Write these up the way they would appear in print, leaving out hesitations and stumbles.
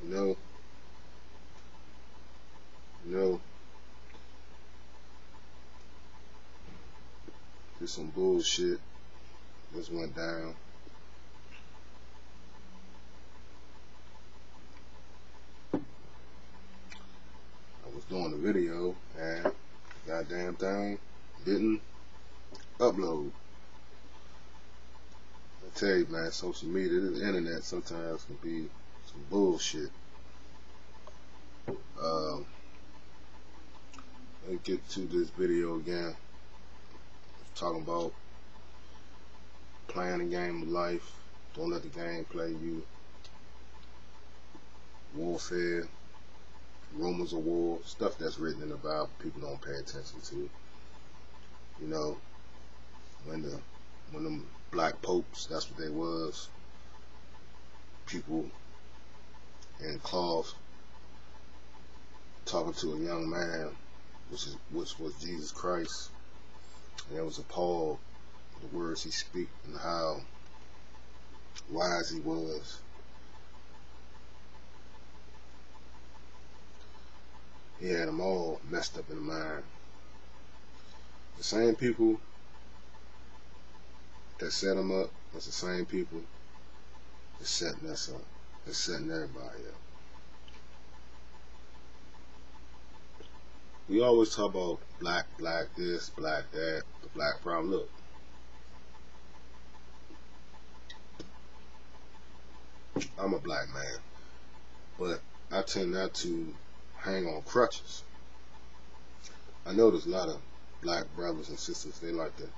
You know, you know, just some bullshit just went down. I was doing a video and goddamn thing didn't upload. I tell you, man, social media, the internet sometimes can be some bullshit. Let me get to this video again. Talking about playing the game of life. Don't let the game play you. Warfare, rumors of war, stuff that's written in the Bible people don't pay attention to. You know, when them black popes, that's what they was. People in cloth talking to a young man, which was Jesus Christ, and it was appalled the words he speak and how wise he was. He had them all messed up in the mind. The same people that set him up was the same people that's setting us up. That's setting everybody up. We always talk about black this, black that, the black problem. Look, I'm a black man, but I tend not to hang on crutches. I know there's a lot of black brothers and sisters, they like to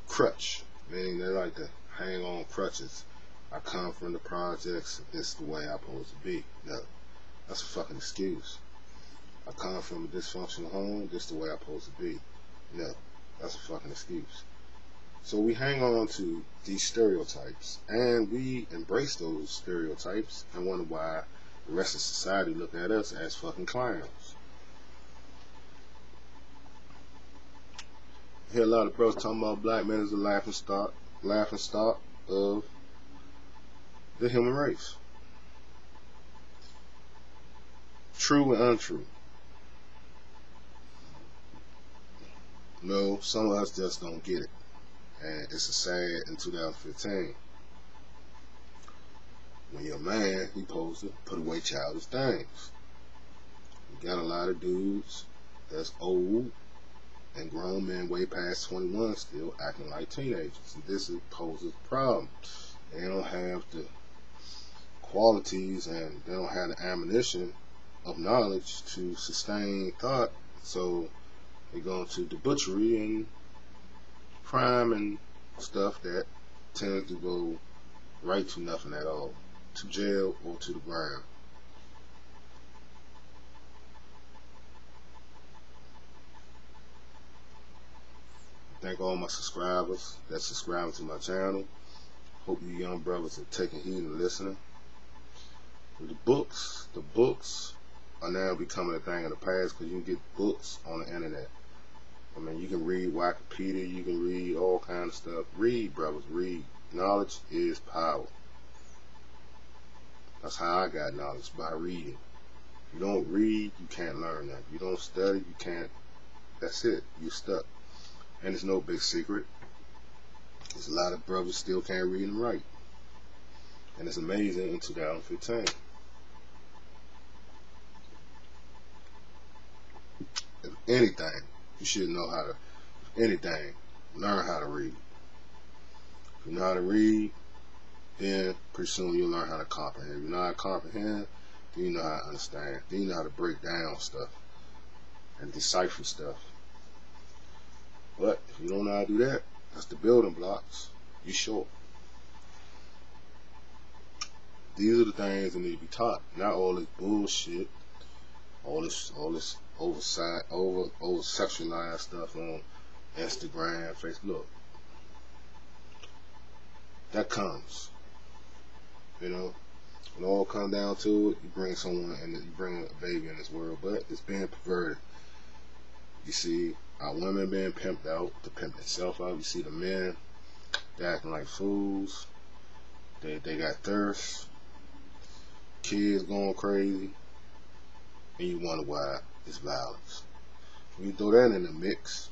crutch, meaning they like to hang on crutches. I come from the projects, this is the way I'm supposed to be. No, that's a fucking excuse. I come from a dysfunctional home, this is the way I'm supposed to be. No, that's a fucking excuse. So we hang on to these stereotypes, and we embrace those stereotypes and wonder why the rest of society look at us as fucking clowns. I hear a lot of brothers talking about black men as a laughing stock of the human race. True and untrue. No, some of us just don't get it. And it's a sad in 2015. When you're a man, you're supposed to put away childish things. You got a lot of dudes that's old and grown men way past 21 still acting like teenagers. And this poses a problem. They don't have the qualities and they don't have the ammunition of knowledge to sustain thought. So they go into the butchery and crime and stuff that tends to go right to nothing at all, to jail or to the ground. Thank all my subscribers that subscribe to my channel. Hope you young brothers are taking heed and listening. The books are now becoming a thing of the past because you can get books on the internet. I mean, you can read Wikipedia, you can read all kinds of stuff. Read, brothers, read. Knowledge is power. That's how I got knowledge, by reading. If you don't read, you can't learn that. If you don't study, you can't. That's it. You're stuck. And it's no big secret. There's a lot of brothers still can't read and write. And it's amazing in 2015. If anything, you should know how to, if anything, learn how to read. If you know how to read, then pretty soon you'll learn how to comprehend. If you know how to comprehend, then you know how to understand. Then you know how to break down stuff and decipher stuff. But if you don't know how to do that, that's the building blocks. You short. These are the things that need to be taught. Not all this bullshit, all this over sexualized stuff on Instagram, Facebook. That comes. You know, when it all comes down to it, you bring someone and you bring a baby in this world, but it's being perverted. You see our women being pimped out to pimp themselves out. You see the men, they acting like fools. They got thirst. kids going crazy, and you wonder why it's violence. When you throw that in the mix,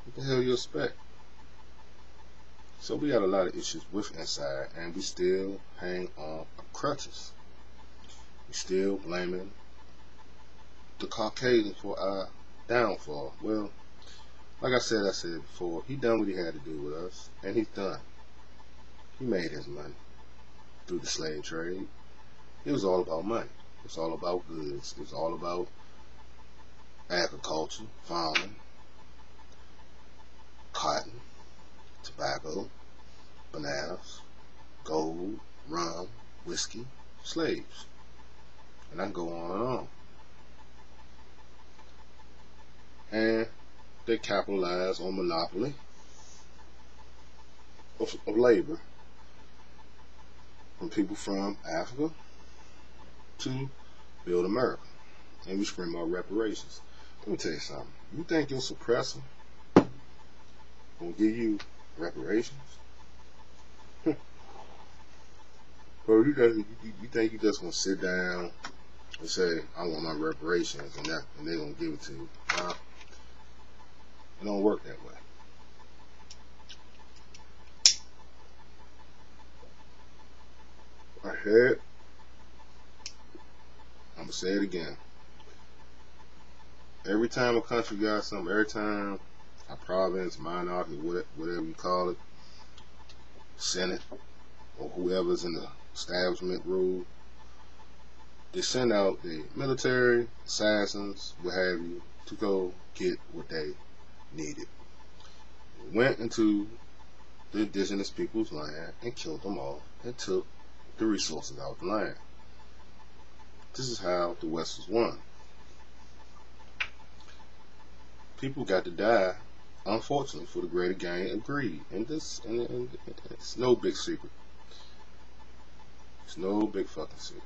what the hell you expect? So we got a lot of issues with inside, and we still hang on crutches. We still blaming the Caucasian for our downfall. Well, like I said before, he done what he had to do with us, and he's done. He made his money through the slave trade. It was all about money. It was all about goods. It was all about agriculture, farming, cotton, tobacco, bananas, gold, rum, whiskey, slaves. And I can go on and on. And they capitalize on monopoly of labor from people from Africa to build America. And we scream out reparations. Let me tell you something. You think your suppressor gonna give you reparations? Or you think you just gonna sit down and say, I want my reparations, and they're gonna give it to you? It don't work that way. I'm gonna say it again. Every time a country got something, every time a province, monarchy, whatever you call it, Senate, or whoever's in the establishment rule, they send out the military, assassins, what have you, to go get what they needed. They went into the indigenous people's land and killed them all and took the resources out of the land. This is how the West was won. People got to die, unfortunately, for the greater gain of greed. And it's no big secret. It's no big fucking secret.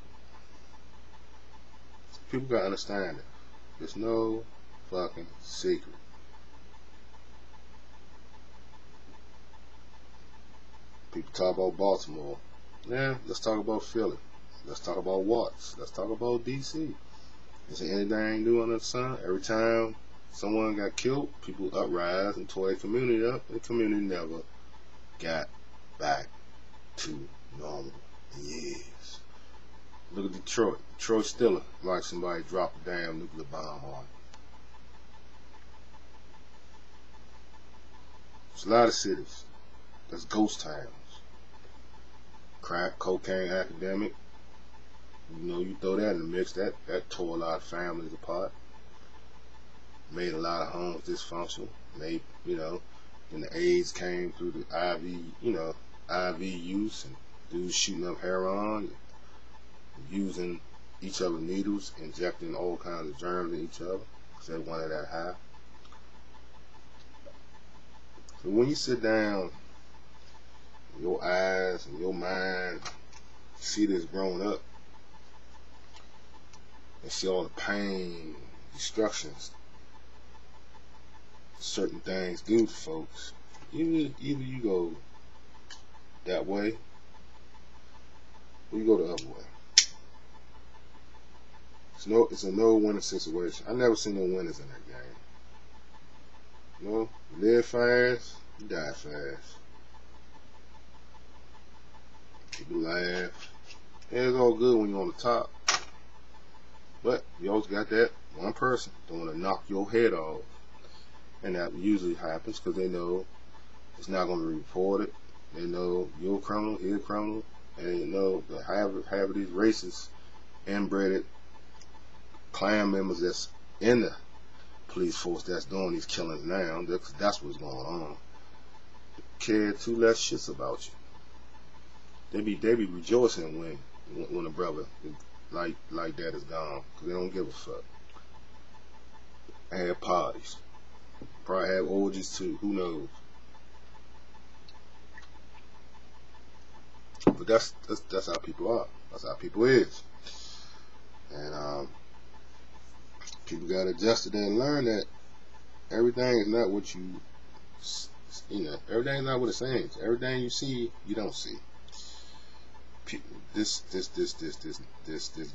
People gotta understand it. There's no fucking secret. People talk about Baltimore. Yeah, let's talk about Philly. Let's talk about Watts. Let's talk about DC. Is there anything new under the sun? Every time someone got killed, people uprise and tore their community up. The community never got back to normal in years. Look at Detroit. Detroit still like somebody dropped a damn nuclear bomb on it. There's a lot of cities that's ghost towns. Crack, cocaine, academic. You know, you throw that in the mix, that tore a lot of families apart. Made a lot of homes dysfunctional. Made, when the AIDS came through the IV use, and dudes shooting up heroin, using each other's needles, injecting all kinds of germs in each other because they wanted that high. So when you sit down, your eyes and your mind see this growing up and see all the pain, destructions certain things do to folks, either you go that way or you go the other way. It's a no-winning situation. I never seen no winners in that game. You live fast, you die fast. People laugh. Yeah, it's all good when you're on the top. But you always got that one person that want to knock your head off. And that usually happens because they know it's not going to be reported. They know you're a criminal, he's a criminal. And they know that have these racist, inbred Klan members that's in the police force that's doing these killings now. That's what's going on. They care two less shits about you. They be rejoicing when a brother like that is gone because they don't give a fuck. They have parties. Probably have orgies too. Who knows? But that's how people are. That's how people is. And people got to adjust to that and learn that everything is not what everything is not what it seems. Everything you see, you don't see. This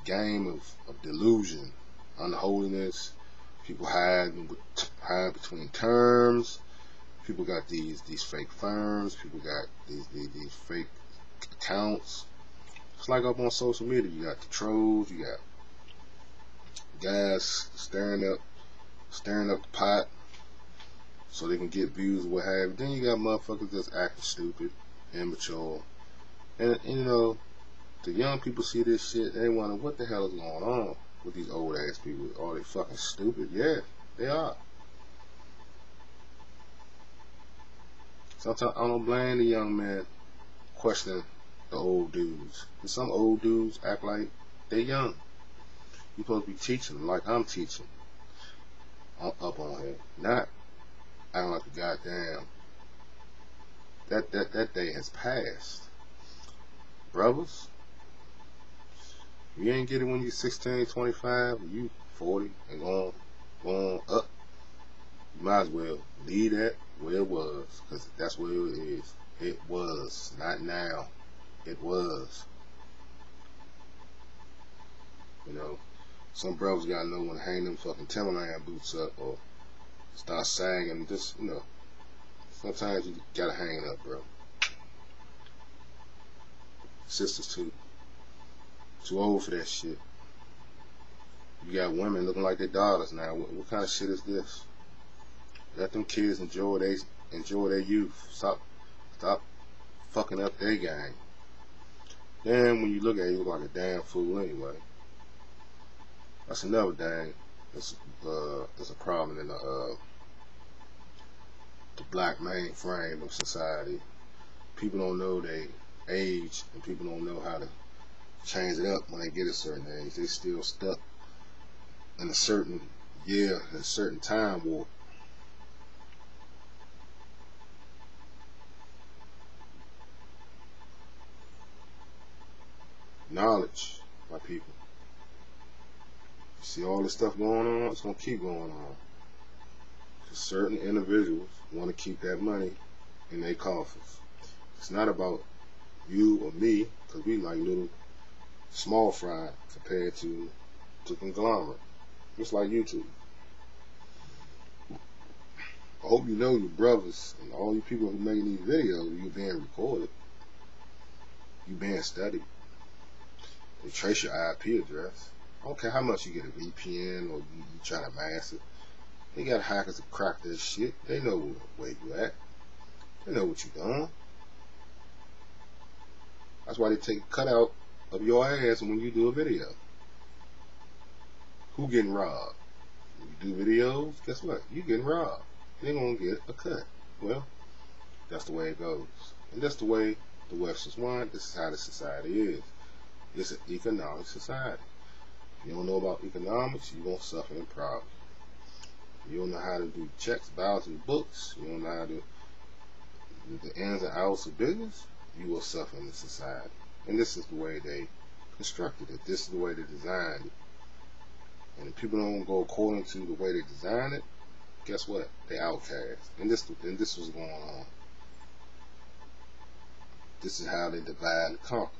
game of delusion, unholiness. People hide between terms. People got these fake firms. People got these fake accounts. It's like up on social media. You got the trolls. You got guys stirring up the pot so they can get views or what have you. Then you got motherfuckers that's acting stupid, immature, and you know, the young people see this shit. They wonder what the hell is going on with these old ass people. Are they fucking stupid? Yeah, they are. Sometimes I don't blame the young man questioning the old dudes. And some old dudes act like they young. You supposed to be teaching them like I'm teaching up on here, not acting like a goddamn. That day has passed, brothers. You ain't get it when you're 16, 25, you 40 and going up. You might as well leave that where it was, because that's where it is. It was, not now. It was. You know, some brothers gotta know when to hang them fucking Timberland boots up or start sagging. Just, you know, sometimes you gotta hang it up, bro. Sisters too old for that shit. You got women looking like their daughters now. What kind of shit is this? Let them kids enjoy their youth. Stop fucking up their game. Then when you look at it, you look like a damn fool anyway. That's another thing. There's a problem in the black mainframe of society. People don't know their age, and people don't know how to change it up when they get a certain age. They still stuck in a certain year, a certain time warp. Knowledge, my people. You see all this stuff going on, it's going to keep going on. Because certain individuals want to keep that money in their coffers. It's not about you or me, because we like little small fry compared to conglomerate. Just like YouTube. I hope you know your brothers and all you people who making these videos, you're being recorded. You're being studied. They trace your IP address. I don't care how much you get a VPN or you try to mask it. They got hackers to crack this shit. They know where you at. They know what you're doing. That's why they take a cutout of your ass when you do a video. Who getting robbed? When you do videos, guess what? You getting robbed. They're gonna get a cut. Well, that's the way it goes. And that's the way the Westerners want. This is how the society is. It's an economic society. If you don't know about economics, you're gonna suffer in problems. You don't know how to do checks, balances, books. You don't know how to do the ins and outs of business. You will suffer in the society. And this is the way they constructed it. This is the way they designed it. And if people don't go according to the way they design it, guess what? They outcast. And this was going on. This is how they divide and conquer.